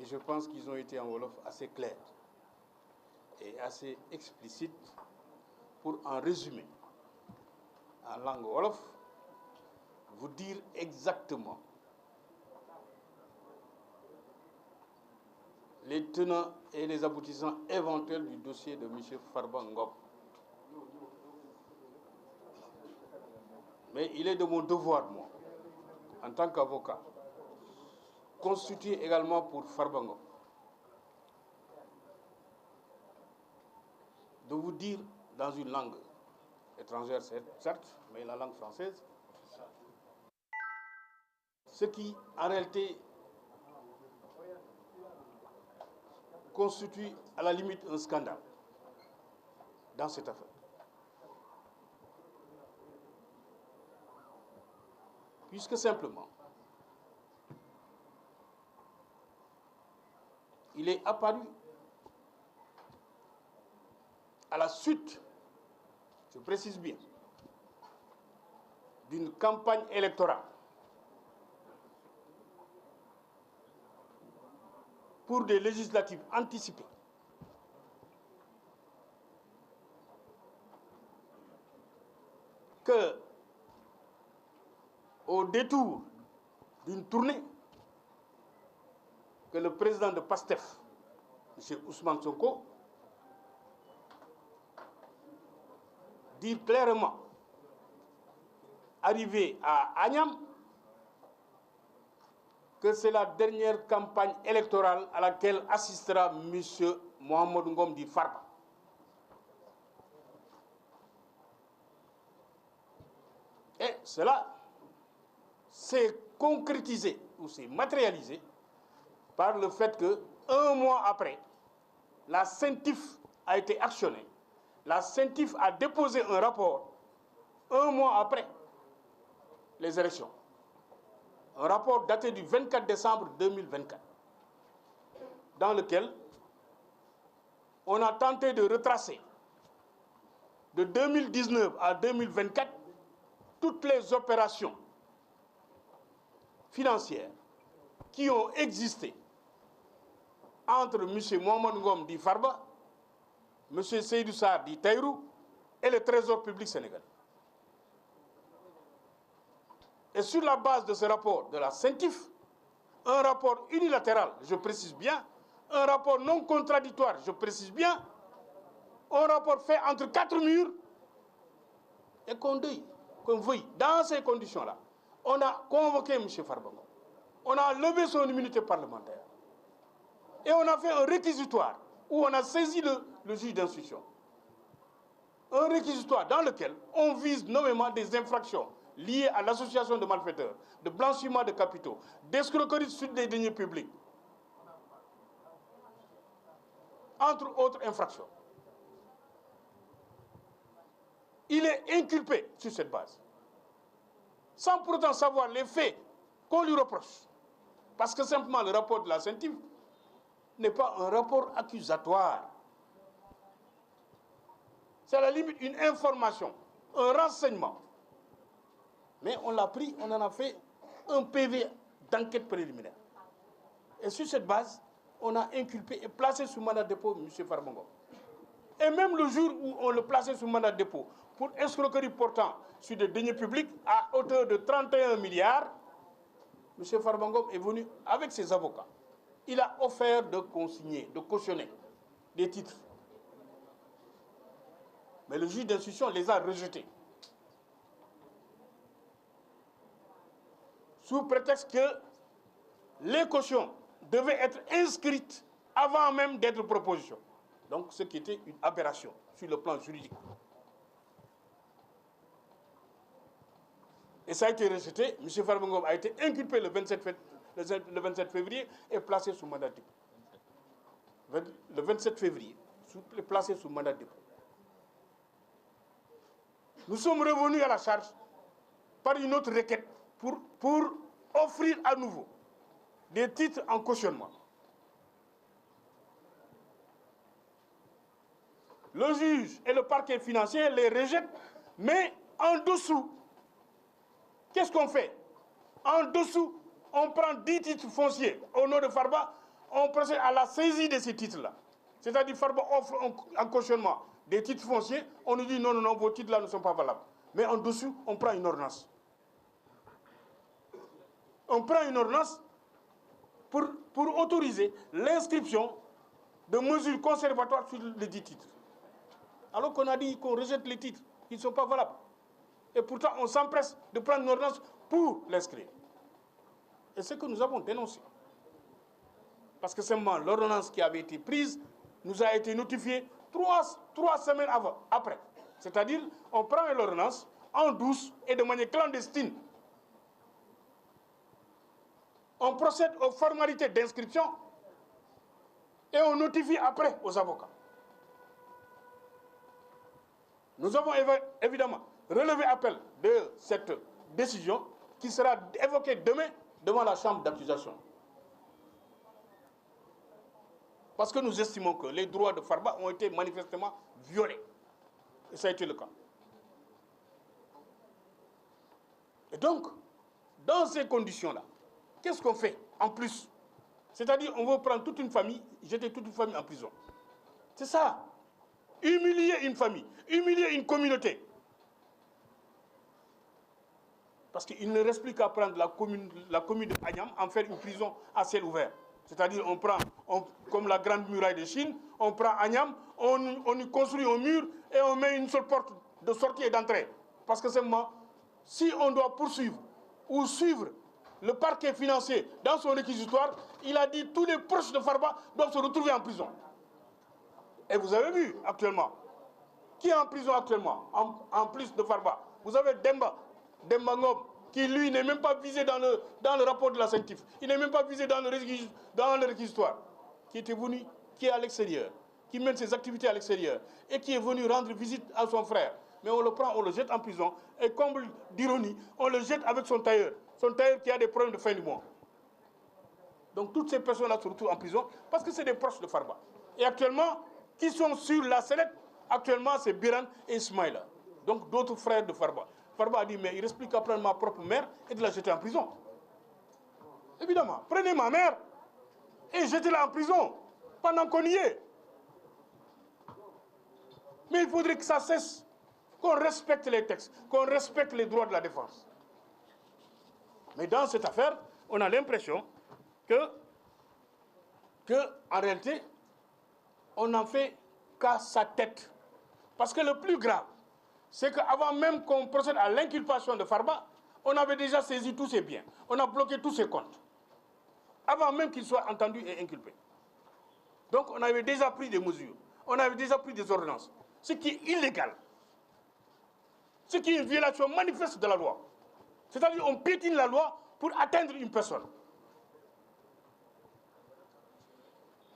Et je pense qu'ils ont été en Wolof assez clairs et assez explicites pour en résumer en langue Wolof, vous dire exactement les tenants et les aboutissants éventuels du dossier de M. Farba Ngom. Mais il est de mon devoir, moi, en tant qu'avocat, constitué également pour Farba Ngom, de vous dire dans une langue étrangère, certes, mais la langue française, ce qui, en réalité, constitue à la limite un scandale dans cette affaire. Puisque simplement, il est apparu à la suite, je précise bien, d'une campagne électorale pour des législatives anticipées, que, au détour d'une tournée, que le président de PASTEF, M. Ousmane Sonko, dit clairement, arrivé à Agnam, que c'est la dernière campagne électorale à laquelle assistera M. Mohamed Ngom Di Farba. Et cela s'est concrétisé ou s'est matérialisé par le fait que, un mois après, la CENTIF a été actionnée. La CENTIF a déposé un rapport un mois après les élections. Un rapport daté du 24 décembre 2024, dans lequel on a tenté de retracer de 2019 à 2024 toutes les opérations financières qui ont existé entre M. Mohamed Ngom Di Farba, M. Seydou Sarr Di Taïrou et le Trésor public sénégalais. Et sur la base de ce rapport de la CENTIF, un rapport unilatéral, je précise bien, un rapport non contradictoire, je précise bien, un rapport fait entre quatre murs, et qu'on veuille, dans ces conditions-là, on a convoqué M. Farba Ngom, on a levé son immunité parlementaire, et on a fait un réquisitoire où on a saisi le juge d'instruction. Un réquisitoire dans lequel on vise nommément des infractions liées à l'association de malfaiteurs, de blanchiment de capitaux, d'escroquerie sur des deniers publics, entre autres infractions. Il est inculpé sur cette base, sans pour autant savoir les faits qu'on lui reproche. Parce que simplement le rapport de la CENTIF n'est pas un rapport accusatoire. C'est à la limite une information, un renseignement. Mais on l'a pris, on en a fait un PV d'enquête préliminaire. Et sur cette base, on a inculpé et placé sous mandat de dépôt M. Farba Ngom. Et même le jour où on le plaçait sous mandat de dépôt pour escroquerie portant sur des deniers publics à hauteur de 31 milliards, M. Farba Ngom est venu avec ses avocats. Il a offert de consigner, de cautionner des titres. Mais le juge d'instruction les a rejetés. Sous prétexte que les cautions devaient être inscrites avant même d'être proposition. Donc, ce qui était une aberration sur le plan juridique. Et ça a été rejeté. M. Farba Ngom a été inculpé le 27 février et placé sous mandat de dépôt. Le 27 février, placé sous mandat de dépôt. Nous sommes revenus à la charge par une autre requête pour offrir à nouveau des titres en cautionnement. Le juge et le parquet financier les rejettent, mais en dessous, qu'est-ce qu'on fait? En dessous, on prend 10 titres fonciers au nom de Farba, on procède à la saisie de ces titres-là. C'est-à-dire Farba offre un cautionnement des titres fonciers, on nous dit non, non, non, vos titres-là ne sont pas valables. Mais en dessous, on prend une ordonnance. On prend une ordonnance pour autoriser l'inscription de mesures conservatoires sur les 10 titres. Alors qu'on a dit qu'on rejette les titres, qui ne sont pas valables. Et pourtant, on s'empresse de prendre une ordonnance pour l'inscrire. Et c'est ce que nous avons dénoncé. Parce que seulement l'ordonnance qui avait été prise nous a été notifiée trois semaines après. C'est-à-dire, on prend l'ordonnance en douce et de manière clandestine. On procède aux formalités d'inscription et on notifie après aux avocats. Nous avons évidemment relevé appel de cette décision qui sera évoquée demain devant la chambre d'accusation. Parce que nous estimons que les droits de Farba ont été manifestement violés. Et ça a été le cas. Et donc, dans ces conditions-là, qu'est-ce qu'on fait en plus? C'est-à-dire, on veut prendre toute une famille, jeter toute une famille en prison. C'est ça. Humilier une famille, humilier une communauté. Parce qu'il ne reste plus qu'à prendre la commune de Agnam, en faire une prison à ciel ouvert. C'est-à-dire, comme la grande muraille de Chine, on prend Agnam, on y construit un mur et on met une seule porte de sortie et d'entrée. Parce que seulement, si on doit poursuivre ou suivre le parquet financier dans son réquisitoire, il a dit que tous les proches de Farba doivent se retrouver en prison. Et vous avez vu actuellement, qui est en prison actuellement, en plus de Farba? Vous avez Demba Ngom, qui lui n'est même pas visé dans le rapport de la CENTIF. Il n'est même pas visé dans le réquisitoire. Qui était venu, qui est à l'extérieur, qui mène ses activités à l'extérieur et qui est venu rendre visite à son frère. Mais on le prend, on le jette en prison et comble d'ironie, on le jette avec son tailleur qui a des problèmes de fin du mois. Donc toutes ces personnes-là se retrouvent en prison parce que c'est des proches de Farba. Et actuellement, qui sont sur la sellette, actuellement c'est Biran et Ismaïla. Donc d'autres frères de Farba. Farba a dit, mais il reste plus qu'à prendre ma propre mère et de la jeter en prison. Évidemment, prenez ma mère et jetez-la en prison pendant qu'on y est. Mais il faudrait que ça cesse, qu'on respecte les textes, qu'on respecte les droits de la défense. Mais dans cette affaire, on a l'impression que, en réalité, on n'en fait qu'à sa tête. Parce que le plus grave, c'est qu'avant même qu'on procède à l'inculpation de Farba, on avait déjà saisi tous ses biens. On a bloqué tous ses comptes. Avant même qu'il soit entendu et inculpé. Donc on avait déjà pris des mesures. On avait déjà pris des ordonnances. Ce qui est illégal. Ce qui est une violation manifeste de la loi. C'est-à-dire qu'on piétine la loi pour atteindre une personne.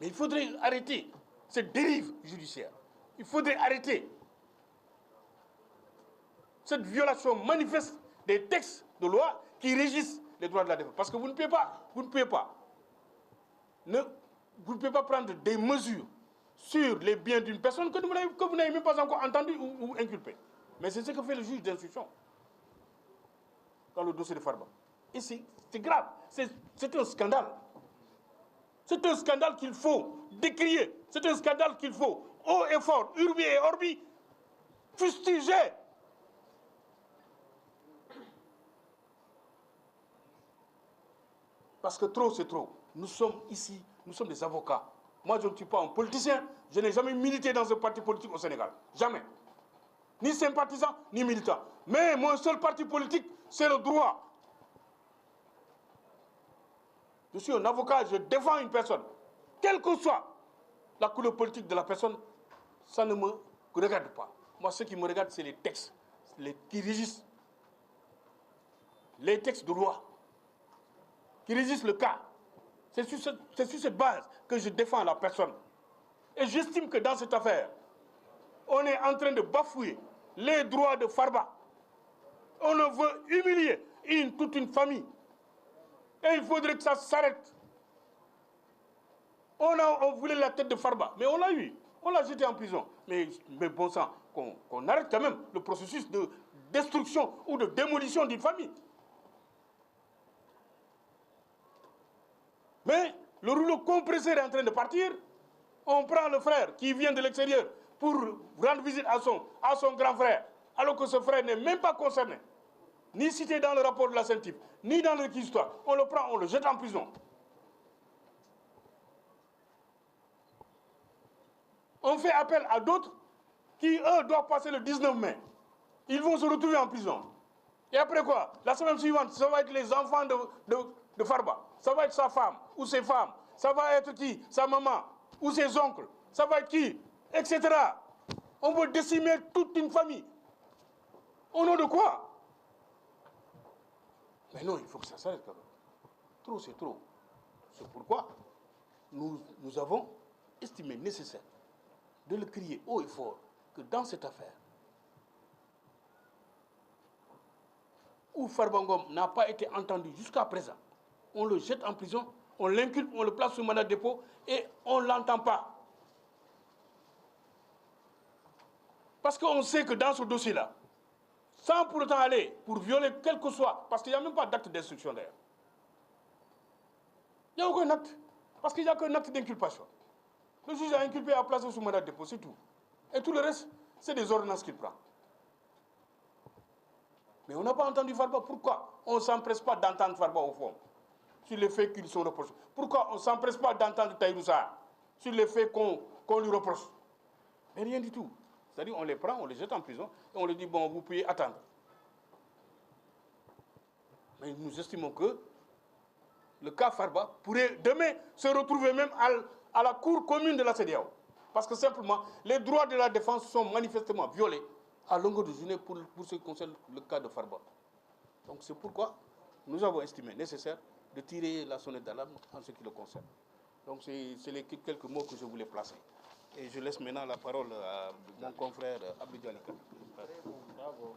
Mais il faudrait arrêter cette dérive judiciaire. Il faudrait arrêter cette violation manifeste des textes de loi qui régissent les droits de la défense. Parce que vous ne pouvez pas prendre des mesures sur les biens d'une personne que vous n'avez même pas encore entendu ou inculpé. Mais c'est ce que fait le juge d'instruction dans le dossier de Farba. Et c'est grave, c'est un scandale. C'est un scandale qu'il faut décrier. C'est un scandale qu'il faut, haut et fort, urbi et orbi, fustiger. Parce que trop, c'est trop. Nous sommes ici, nous sommes des avocats. Moi, je ne suis pas un politicien. Je n'ai jamais milité dans un parti politique au Sénégal. Jamais. Ni sympathisant, ni militant. Mais mon seul parti politique, c'est le droit. Je suis un avocat, je défends une personne. Quelle que soit la couleur politique de la personne, ça ne me regarde pas. Moi, ce qui me regarde, c'est les textes qui régissent. Les textes de loi qui régissent le cas. C'est sur cette base que je défends la personne. Et j'estime que dans cette affaire, on est en train de bafouer les droits de Farba. On veut humilier toute une famille. Et il faudrait que ça s'arrête. On voulait la tête de Farba, mais on l'a eu. On l'a jeté en prison. Mais bon sang, qu'on arrête quand même le processus de destruction ou de démolition d'une famille. Mais le rouleau compresseur est en train de partir. On prend le frère qui vient de l'extérieur pour rendre visite à son grand frère, alors que ce frère n'est même pas concerné, ni cité dans le rapport de la CENTIF, ni dans le réquisitoire. On le prend, on le jette en prison. On fait appel à d'autres qui, eux, doivent passer le 19 mai. Ils vont se retrouver en prison. Et après quoi? La semaine suivante, ça va être les enfants de Farba. Ça va être sa femme ou ses femmes. Ça va être qui? Sa maman ou ses oncles. Ça va être qui? Etc. On veut décimer toute une famille. Au nom de quoi? Mais non, il faut que ça s'arrête quand même. Trop, c'est trop. C'est pourquoi nous avons estimé nécessaire de le crier haut et fort que dans cette affaire, où Farba Ngom n'a pas été entendu jusqu'à présent, on le jette en prison, on l'inculpe, on le place sous mandat de dépôt et on ne l'entend pas. Parce qu'on sait que dans ce dossier-là, sans pour autant aller pour violer quel que soit, parce qu'il n'y a même pas d'acte d'instruction d'ailleurs. Il n'y a aucun acte, parce qu'il n'y a qu'un acte d'inculpation. Le juge a inculpé et a placé sous mandat de dépôt, c'est tout. Et tout le reste, c'est des ordonnances qu'il prend. Mais on n'a pas entendu Farba. Pourquoi on ne s'empresse pas d'entendre Farba au fond sur les faits qu'ils sont reprochés? Pourquoi on ne s'empresse pas d'entendre Taïroussa sur les faits qu'on lui reproche? Mais rien du tout. C'est-à-dire on les prend, on les jette en prison et on leur dit, bon, vous pouvez attendre. Mais nous estimons que le cas Farba pourrait demain se retrouver même à la cour commune de la CEDEAO. Parce que simplement, les droits de la défense sont manifestement violés à longueur de journée pour ce qui concerne le cas de Farba. Donc c'est pourquoi nous avons estimé nécessaire de tirer la sonnette d'alarme en ce qui le concerne. Donc c'est les quelques mots que je voulais placer. Et je laisse maintenant la parole à mon confrère Abdou Dialika. Bravo.